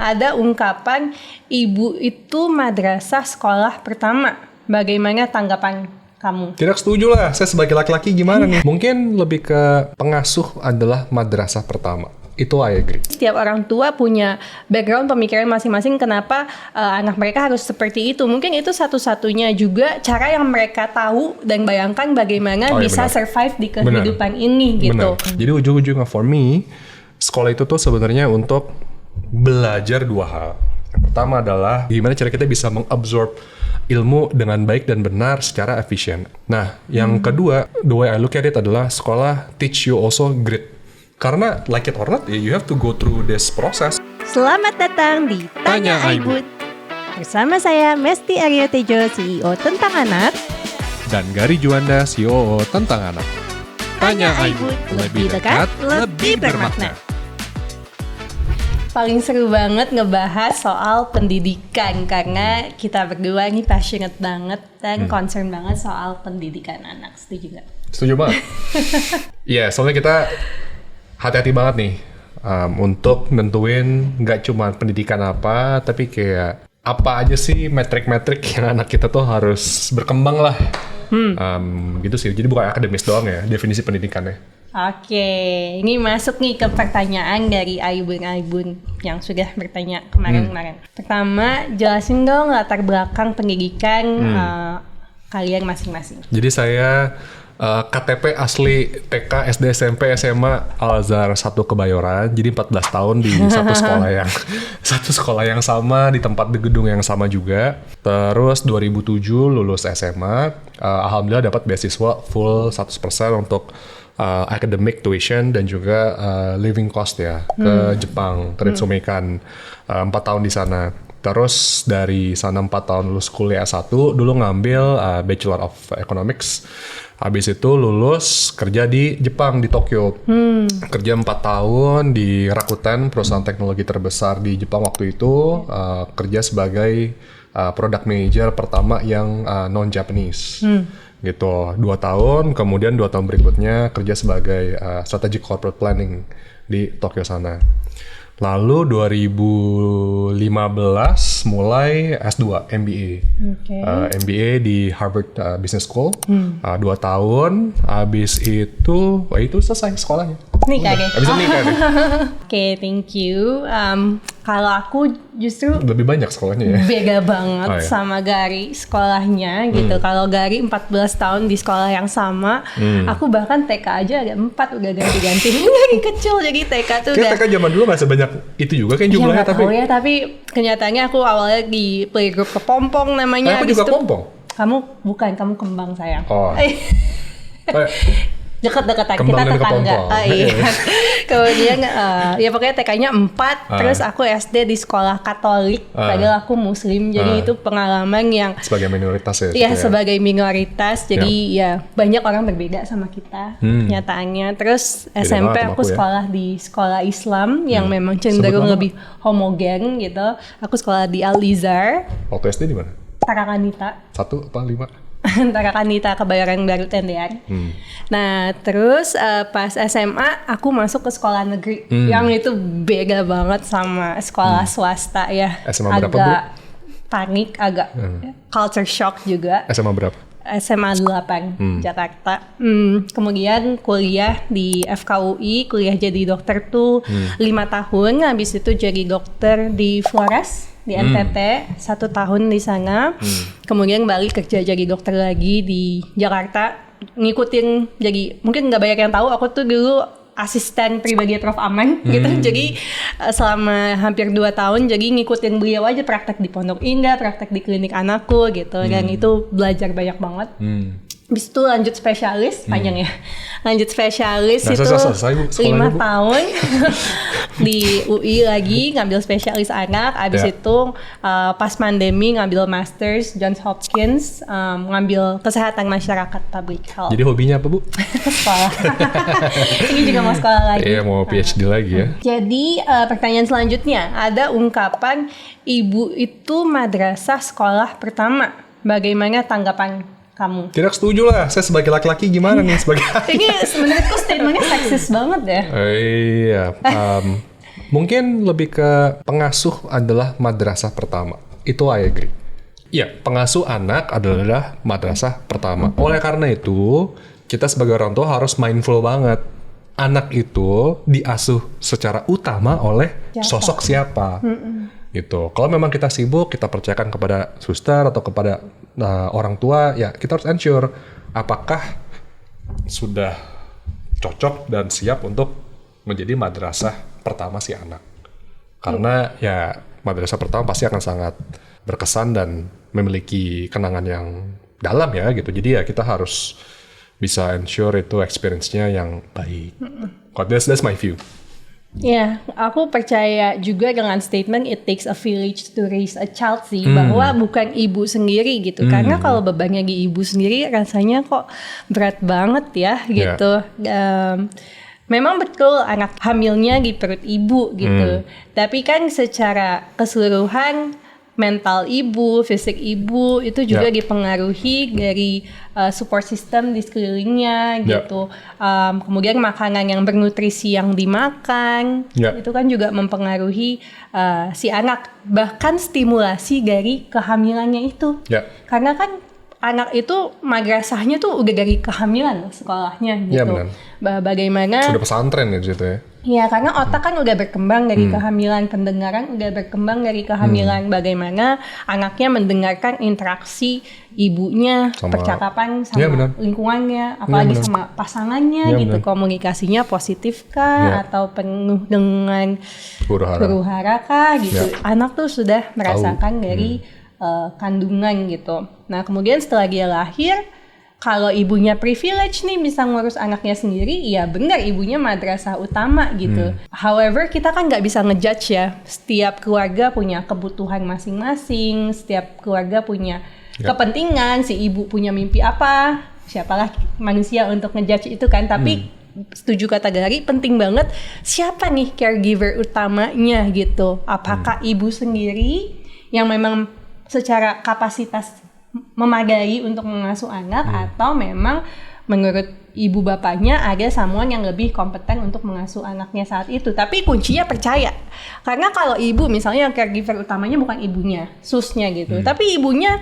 ada ungkapan ibu itu madrasah sekolah pertama. Bagaimana tanggapan kamu? Tidak setuju lah, saya sebagai laki-laki gimana nih? Mungkin lebih ke pengasuh adalah madrasah pertama. Itu I agree. Setiap orang tua punya background pemikiran masing-masing kenapa anak mereka harus seperti itu. Mungkin itu satu-satunya juga cara yang mereka tahu dan bayangkan bagaimana bisa survive di kehidupan ini gitu. Benar. Jadi ujung-ujungnya for me, sekolah itu tuh sebenarnya untuk belajar dua hal. Yang pertama adalah gimana cara kita bisa mengabsorb ilmu dengan baik dan benar secara efisien. Nah, yang kedua, the way I look at it adalah sekolah teach you also grit. Karena like it or not, you have to go through this process. Selamat datang di Tanya Aibut. Bersama saya Mesti Aryo Tejo, CEO Tentang Anak. Dan Gary Juanda, CEO Tentang Anak. Tanya Aibut, lebih dekat, lebih bermakna. Paling seru banget ngebahas soal pendidikan karena kita berdua ini passionate banget dan concern banget soal pendidikan anak. Setuju nggak? Setuju banget. Iya, soalnya kita hati-hati banget nih untuk nentuin nggak cuma pendidikan apa, tapi kayak apa aja sih metrik-metrik yang anak kita tuh harus berkembang lah. Gitu sih, jadi bukan akademis doang ya definisi pendidikannya. Oke, ini masuk nih ke pertanyaan dari Aibun yang sudah bertanya kemarin-kemarin. Pertama, jelasin dong latar belakang pendidikan kalian masing-masing. Jadi saya KTP asli TK, SD, SMP, SMA Al-Azhar 1 Kebayoran. Jadi 14 tahun di satu sekolah yang sama, di tempat di gedung yang sama juga. Terus 2007 lulus SMA. Alhamdulillah dapat beasiswa full 100% untuk academic tuition dan juga living cost ya ke Jepang, ke Ritsumeikan. 4 tahun di sana. Terus dari sana 4 tahun lulus kuliah S1, dulu ngambil Bachelor of Economics. Habis itu lulus kerja di Jepang, di Tokyo. Kerja 4 tahun di Rakuten, perusahaan teknologi terbesar di Jepang waktu itu. Kerja sebagai product manager pertama yang non-Japanese. Gitu, 2 tahun, kemudian 2 tahun berikutnya kerja sebagai strategic corporate planning di Tokyo sana. Lalu 2015 mulai S2 MBA. MBA di Harvard Business School. 2 tahun, habis itu selesai sekolahnya. Nikah deh. Habis itu nikah deh. Oke, thank you. Kalau aku justru lebih banyak sekolahnya ya. Beda banget sama Gary sekolahnya gitu. Kalau Gary 14 tahun di sekolah yang sama, aku bahkan TK aja ada 4 udah ganti-ganti. Dari kecil jadi TK tuh udah. TK zaman dulu gak sebanyak itu juga kan jumlahnya ya, tapi kenyataannya aku awalnya di playgroup kepompong namanya. Aku juga kepompong. Kamu kembang sayang. Oh. Dekat-dekatan kita tetangga. Iya. Kemudian ya pokoknya TK-nya 4, terus aku SD di sekolah Katolik, padahal aku Muslim, jadi itu pengalaman yang sebagai minoritas ya. Iya, sebagai minoritas, jadi ya banyak orang berbeda sama kita kenyataannya. Terus SMP aku sekolah di sekolah Islam yang memang cenderung lebih homogen gitu. Aku sekolah di Al-Izhar. Waktu SD di mana? Tarakanita. 1 apa 5? Tarakanita Kebayoran Baru Tendean. Nah terus pas SMA aku masuk ke sekolah negeri yang itu beda banget sama sekolah swasta ya. SMA berapa, agak panik, agak culture shock juga. SMA berapa? SMA 8 Jakarta. Kemudian kuliah di FKUI, kuliah jadi dokter tuh 5 tahun. Habis itu jadi dokter di Flores di NTT 1 tahun di sana. Kemudian balik kerja jadi dokter lagi di Jakarta, ngikutin, jadi mungkin nggak banyak yang tahu aku tuh dulu asisten pribadi Prof. Aman gitu. Jadi selama hampir 2 tahun jadi ngikutin beliau aja, praktek di Pondok Indah, praktek di klinik anakku gitu. Dan itu belajar banyak banget. Habis itu lanjut spesialis, panjang ya. Lanjut spesialis itu 5 tahun di UI lagi ngambil spesialis anak. Habis itu pas pandemi ngambil masters Johns Hopkins, ngambil kesehatan masyarakat public health. Jadi hobinya apa, Bu? Sekolah. Ini juga mau sekolah lagi. Iya, mau PhD lagi ya. Jadi pertanyaan selanjutnya, ada ungkapan ibu itu madrasah sekolah pertama. Bagaimana tanggapan kamu? Tidak setuju lah, saya sebagai laki-laki gimana nih sebagai ini sebenarnya statementnya seksis banget ya. Iya, Mungkin lebih ke pengasuh adalah madrasah pertama. Itu I agree. Iya, pengasuh anak adalah madrasah pertama. Oleh karena itu, kita sebagai orang tua harus mindful banget. Anak itu diasuh secara utama oleh sosok siapa. Gitu. Kalau memang kita sibuk, kita percayakan kepada suster atau kepada orang tua, ya kita harus ensure apakah sudah cocok dan siap untuk menjadi madrasah pertama si anak. Karena ya madrasah pertama pasti akan sangat berkesan dan memiliki kenangan yang dalam ya gitu. Jadi ya kita harus bisa ensure itu experience-nya yang baik. That's my view. Ya, aku percaya juga dengan statement it takes a village to raise a child sih, bahwa bukan ibu sendiri gitu. Karena kalau bebannya di ibu sendiri rasanya kok berat banget ya gitu. Memang betul anak hamilnya di perut ibu gitu. Tapi kan secara keseluruhan mental ibu, fisik ibu itu juga dipengaruhi dari support system di sekelilingnya gitu. Kemudian makanan yang bernutrisi yang dimakan itu kan juga mempengaruhi si anak. Bahkan stimulasi dari kehamilannya itu. Karena kan anak itu madrasahnya tuh udah dari kehamilan sekolahnya gitu. Bagaimana? Sudah pesantren ya di situ ya. Iya, karena otak kan udah berkembang dari kehamilan, pendengaran udah berkembang dari kehamilan. Bagaimana anaknya mendengarkan interaksi ibunya, percakapan sama lingkungannya, apalagi sama pasangannya gitu. Komunikasinya positif kah atau penuh dengan huru-hara kah gitu. Anak tuh sudah merasakan dari kandungan gitu. Nah, kemudian setelah dia lahir, kalau ibunya privilege nih bisa ngurus anaknya sendiri, ya benar ibunya madrasah utama gitu. However, kita kan nggak bisa ngejudge ya. Setiap keluarga punya kebutuhan masing-masing, setiap keluarga punya kepentingan, si ibu punya mimpi apa, siapalah manusia untuk ngejudge itu kan. Tapi setuju kata Gary, penting banget siapa nih caregiver utamanya gitu. Apakah ibu sendiri yang memang secara kapasitas memadai untuk mengasuh anak, atau memang menurut ibu bapaknya ada someone yang lebih kompeten untuk mengasuh anaknya saat itu. Tapi kuncinya percaya. Karena kalau ibu misalnya caregiver utamanya bukan ibunya, susnya gitu. Tapi ibunya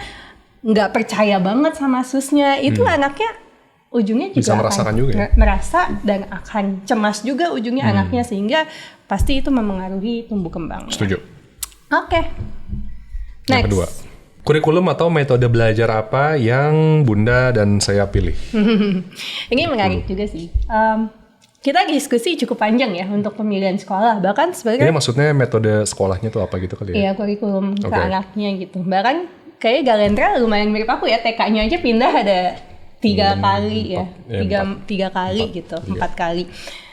nggak percaya banget sama susnya, itu anaknya ujungnya juga bisa merasakan juga ya? Merasa dan akan cemas juga ujungnya anaknya, sehingga pasti itu mempengaruhi tumbuh kembang. Setuju. Oke. Next. Yang kedua. Kurikulum atau metode belajar apa yang Bunda dan saya pilih? Ini menarik juga sih. Kita diskusi cukup panjang ya untuk pemilihan sekolah. Bahkan sebenarnya... Ini maksudnya metode sekolahnya tuh apa gitu kali ya? Iya, kurikulum ke anaknya gitu. Bahkan kayak Galendra lumayan mirip aku ya. TK-nya aja pindah ada 3 kali ya. 3 kali gitu, 4 kali.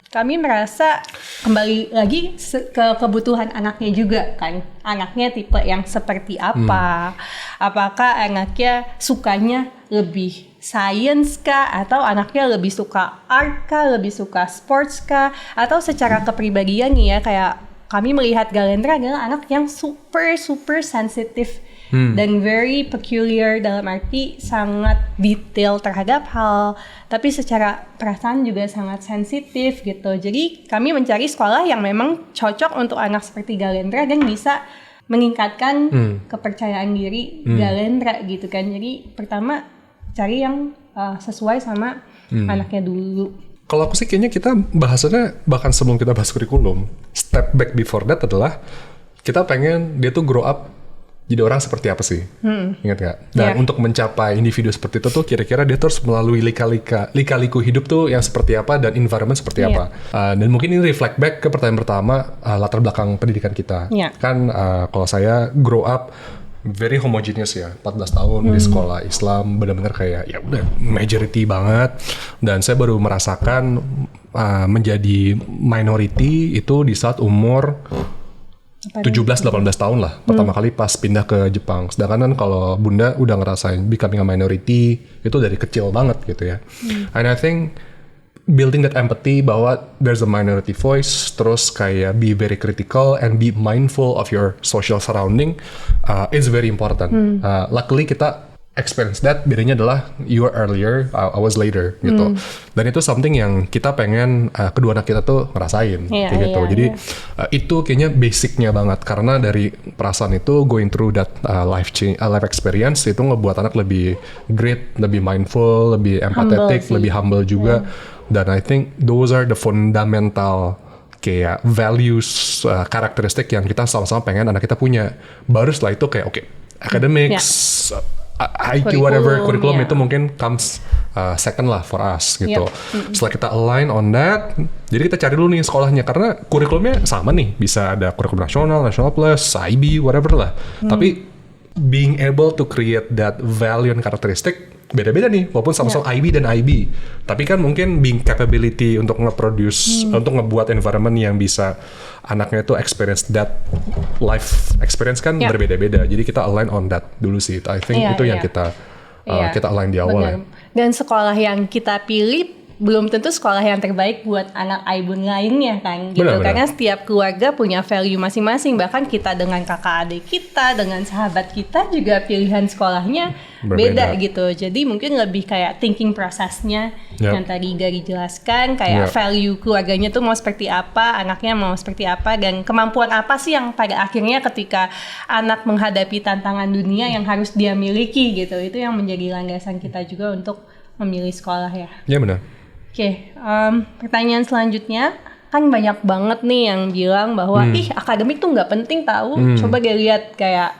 Kami merasa kembali lagi ke kebutuhan anaknya juga kan. Anaknya tipe yang seperti apa? Apakah anaknya sukanya lebih science kah? Atau anaknya lebih suka art kah? Lebih suka sports kah? Atau secara kepribadian nih ya, kayak kami melihat Galendra adalah anak yang super sensitif. Dan very peculiar, dalam arti sangat detail terhadap hal, tapi secara perasaan juga sangat sensitif gitu. Jadi kami mencari sekolah yang memang cocok untuk anak seperti Galendra dan bisa meningkatkan kepercayaan diri Galendra gitu kan. Jadi pertama cari yang sesuai sama anaknya dulu. Kalau aku sih kayaknya kita bahasannya bahkan sebelum kita bahas kurikulum, step back before that adalah kita pengen dia tuh grow up jadi orang seperti apa sih? Ingat gak? Dan untuk mencapai individu seperti itu tuh kira-kira dia terus melalui lika-liku hidup tuh yang seperti apa dan environment seperti apa. Dan mungkin ini reflect back ke pertanyaan pertama, latar belakang pendidikan kita. Kan kalau saya grow up very homogeneous ya, 14 tahun di sekolah Islam, benar-benar kayak ya udah majority banget. Dan saya baru merasakan menjadi minority itu di saat umur 17-18 tahun lah, pertama kali pas pindah ke Jepang. Sedangkan kan kalau Bunda udah ngerasain becoming a minority itu dari kecil banget gitu ya. And I think building that empathy bahwa there's a minority voice, terus kayak be very critical and be mindful of your social surrounding is very important. Luckily kita experience that, bedanya adalah you were earlier, I was later gitu. Dan itu something yang kita pengen kedua anak kita tuh ngerasain kayak gitu. Jadi itu kayaknya basicnya banget, karena dari perasaan itu going through that life experience itu ngebuat anak lebih great, lebih mindful, lebih empathetic, lebih humble juga. Dan I think those are the fundamental kayak values, karakteristik yang kita sama-sama pengen anak kita punya. Baru setelah itu kayak academics, IQ, whatever, kurikulum itu mungkin comes second lah for us gitu. Setelah kita align on that, jadi kita cari dulu nih sekolahnya, karena kurikulumnya sama nih, bisa ada kurikulum nasional plus, IB, whatever lah. Tapi being able to create that value and karakteristik beda-beda nih, walaupun sama-sama IB dan IB. Tapi kan mungkin being capability untuk nge-produce, untuk ngebuat environment yang bisa anaknya itu experience that life experience kan berbeda-beda. Jadi kita align on that dulu sih. I think itu yang kita align di awal ya. Dan sekolah yang kita pilih belum tentu sekolah yang terbaik buat anak Aibun lainnya kan gitu. Karena setiap keluarga punya value masing-masing. Bahkan kita dengan kakak adik kita, dengan sahabat kita juga pilihan sekolahnya beda gitu. Jadi mungkin lebih kayak thinking prosesnya yang tadi Gary jelaskan, kayak value keluarganya tuh mau seperti apa, anaknya mau seperti apa, dan kemampuan apa sih yang pada akhirnya ketika anak menghadapi tantangan dunia yang harus dia miliki gitu. Itu yang menjadi landasan kita juga untuk memilih sekolah ya. Iya benar. Oke, pertanyaan selanjutnya, kan banyak banget nih yang bilang bahwa akademik tuh nggak penting tahu. Coba dia lihat kayak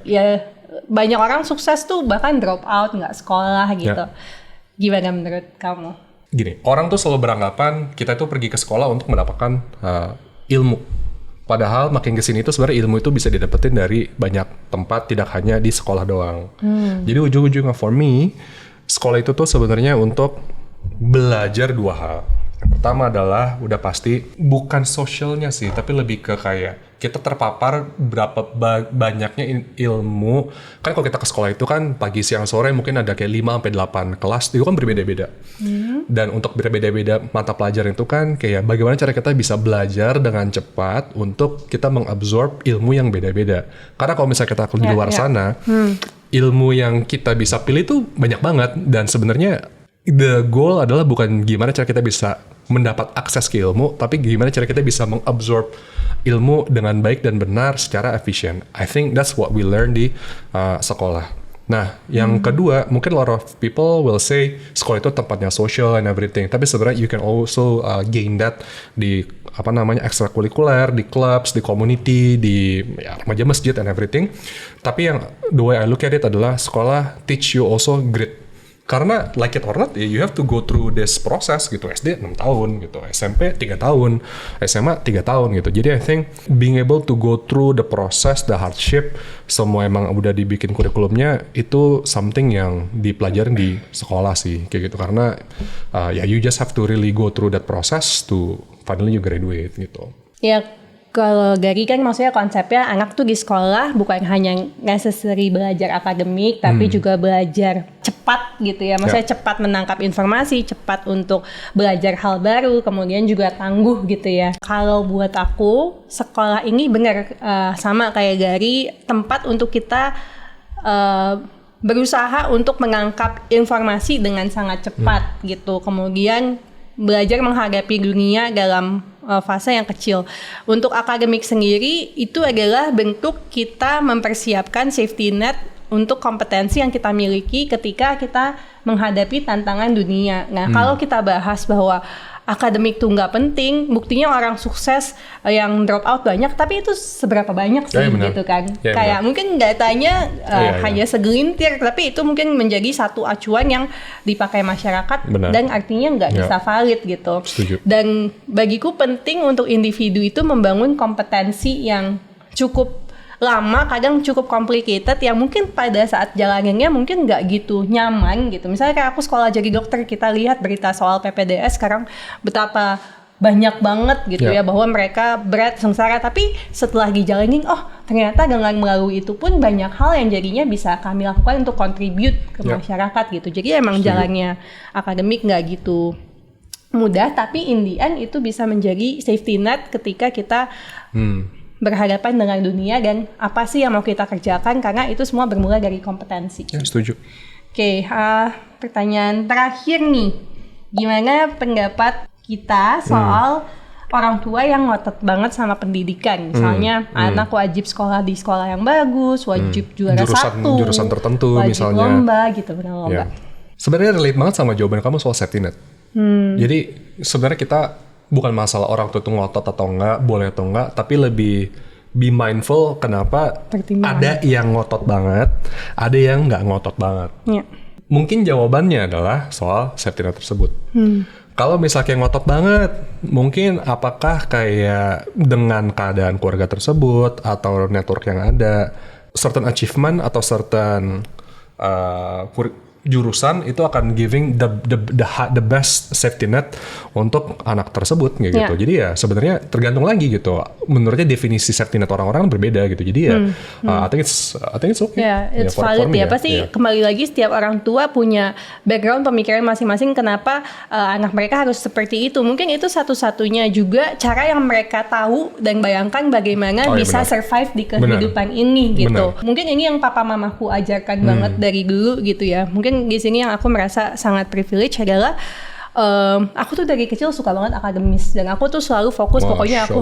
ya banyak orang sukses tuh bahkan drop out, nggak sekolah gitu. Gimana menurut kamu? Gini, orang tuh selalu beranggapan kita tuh pergi ke sekolah untuk mendapatkan ilmu. Padahal makin kesini itu sebenarnya ilmu itu bisa didapetin dari banyak tempat, tidak hanya di sekolah doang. Jadi ujung-ujungnya for me, sekolah itu tuh sebenarnya untuk belajar dua hal. Yang pertama adalah udah pasti bukan sosialnya sih, tapi lebih ke kayak kita terpapar berapa banyaknya ilmu. Kan kalau kita ke sekolah itu kan pagi, siang, sore mungkin ada kayak 5-8 kelas, itu kan berbeda-beda. Dan untuk berbeda-beda mata pelajaran itu kan kayak bagaimana cara kita bisa belajar dengan cepat untuk kita mengabsorb ilmu yang beda-beda. Karena kalau misalnya kita di luar sana, ilmu yang kita bisa pilih tuh banyak banget, dan sebenarnya the goal adalah bukan gimana cara kita bisa mendapat akses ke ilmu, tapi gimana cara kita bisa mengabsorb ilmu dengan baik dan benar secara efisien. I think that's what we learn di sekolah. Nah, yang kedua, mungkin a lot of people will say sekolah itu tempatnya social and everything, tapi sebenarnya you can also gain that di ekstrakurikuler, di clubs, di community, di remaja masjid and everything. Tapi yang the way I look at it adalah sekolah teach you also grit. Karena like it or not, you have to go through this process gitu. SD 6 tahun gitu, SMP 3 tahun, SMA 3 tahun gitu. Jadi I think being able to go through the process, the hardship, semua emang udah dibikin kurikulumnya, itu something yang dipelajarin di sekolah sih kayak gitu. Karena you just have to really go through that process to finally you graduate gitu. Ya, kalau Gary kan maksudnya konsepnya anak tuh di sekolah bukan hanya necessary belajar akademik, tapi juga belajar cepat gitu ya. Maksudnya cepat menangkap informasi, cepat untuk belajar hal baru, kemudian juga tangguh gitu ya. Kalau buat aku, sekolah ini benar sama kayak Gary, tempat untuk kita berusaha untuk menangkap informasi dengan sangat cepat gitu. Kemudian belajar menghadapi dunia dalam fase yang kecil. Untuk akademik sendiri itu adalah bentuk kita mempersiapkan safety net untuk kompetensi yang kita miliki ketika kita menghadapi tantangan dunia. Nah, kalau kita bahas bahwa akademik tuh nggak penting, buktinya orang sukses yang drop out banyak, tapi itu seberapa banyak sih gitu kan? Kayak mungkin datanya hanya segelintir, tapi itu mungkin menjadi satu acuan yang dipakai masyarakat dan artinya nggak bisa valid gitu. Setuju. Dan bagiku penting untuk individu itu membangun kompetensi yang cukup lama, kadang cukup complicated, yang mungkin pada saat jalanannya mungkin nggak gitu nyaman gitu. Misalnya kayak aku sekolah jadi dokter, kita lihat berita soal PPDS sekarang betapa banyak banget gitu ya, bahwa mereka berat, sengsara, tapi setelah dijalanin, oh ternyata dengan melalui itu pun banyak hal yang jadinya bisa kami lakukan untuk contribute ke masyarakat gitu. Jadi emang jalannya akademik nggak gitu mudah, tapi in the end itu bisa menjadi safety net ketika kita berhadapan dengan dunia dan apa sih yang mau kita kerjakan, karena itu semua bermula dari kompetensi. Ya, setuju. Oke, pertanyaan terakhir nih. Gimana pendapat kita soal orang tua yang ngotot banget sama pendidikan? Misalnya anak wajib sekolah di sekolah yang bagus, wajib juara jurusan tertentu, wajib misalnya lomba gitu, benar lomba. Sebenarnya relate banget sama jawaban kamu soal safety net. Jadi sebenarnya kita bukan masalah orang tua itu ngotot atau enggak, boleh atau enggak, tapi lebih be mindful kenapa ada yang ngotot banget, ada yang nggak ngotot banget. Ya. Mungkin jawabannya adalah soal safety net tersebut. Kalau misalnya ngotot banget, mungkin apakah kayak dengan keadaan keluarga tersebut atau network yang ada, certain achievement atau certain jurusan itu akan giving the best safety net untuk anak tersebut gitu. Yeah. Jadi ya sebenarnya tergantung lagi gitu. Menurutnya definisi safety net orang-orang berbeda gitu. Jadi ya I think it's okay. Yeah, it's valid ya. Pasti kembali lagi setiap orang tua punya background pemikiran masing-masing kenapa anak mereka harus seperti itu. Mungkin itu satu-satunya juga cara yang mereka tahu dan bayangkan bagaimana bisa survive di kehidupan ini gitu. Mungkin ini yang papa mamaku ajarkan banget dari dulu gitu ya. Mungkin di sini yang aku merasa sangat privilege adalah aku tuh dari kecil suka banget akademis dan aku tuh selalu fokus. Pokoknya aku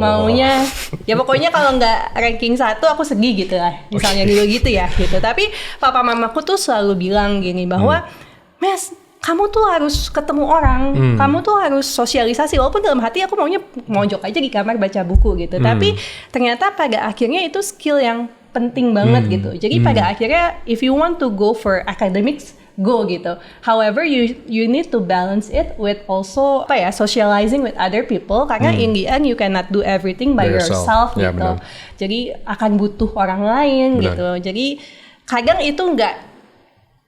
maunya ya pokoknya kalau nggak ranking 1 aku sedih gitu lah, misalnya dulu gitu ya gitu. Tapi papa mamaku tuh selalu bilang gini bahwa Mes, kamu tuh harus ketemu orang, kamu tuh harus sosialisasi. Walaupun dalam hati aku maunya mojok aja di kamar baca buku gitu, tapi ternyata pada akhirnya itu skill yang penting banget gitu. Jadi pada akhirnya if you want to go for academics, go gitu. However, you need to balance it with also socializing with other people, karena in the end you cannot do everything by yourself gitu. Benar. Jadi akan butuh orang lain gitu. Jadi kadang itu nggak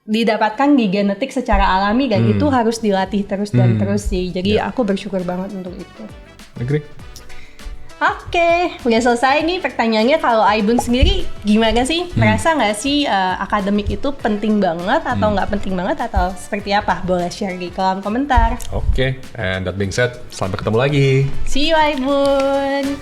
didapatkan di genetik secara alami dan itu harus dilatih terus dan terus sih. Jadi aku bersyukur banget untuk itu. Agree. Oke, udah selesai nih pertanyaannya. Kalau Aibun sendiri gimana sih? Merasa nggak sih akademik itu penting banget atau nggak penting banget atau seperti apa? Boleh share di kolom komentar. Oke, and that being said, sampai ketemu lagi. See you Aibun.